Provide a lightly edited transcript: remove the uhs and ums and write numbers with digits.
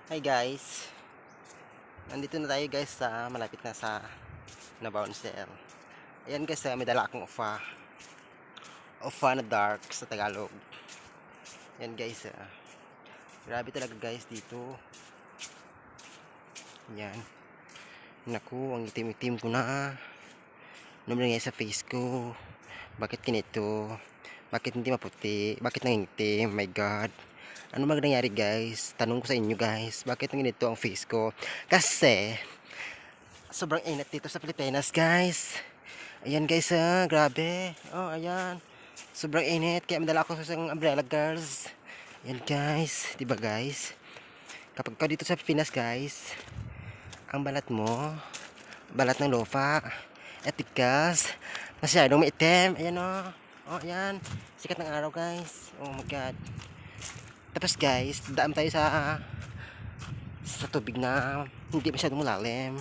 Hi guys, nandito na tayo guys sa malapit na sa Bouncer. Ayan guys, may dala akong ufa na dark sa Tagalog. Ayan guys, grabe talaga guys dito. Ayan, naku, ang itim-itim ko na. Ano nangyari sa face ko? Bakit ganito? Bakit hindi maputi? Bakit nangingitim? My God. Ano nangyari guys? Tanong ko sa inyo guys, bakit ganito ang face ko? Kasi sobrang init dito sa Pilipinas guys. Ayan guys, grabe. Oh, ayan. Sobrang init kaya madala ako sa isang umbrella girls. Ayan guys, 'di ba guys? Kapag ka dito sa Pilipinas guys, ang balat mo, balat ng lofa, etikas, masyadong maitim. Ayan oh. Oh, ayan. Sikat ng araw guys. Oh my God. Tapos guys, daan tayo sa tubig na hindi masyadong malalim.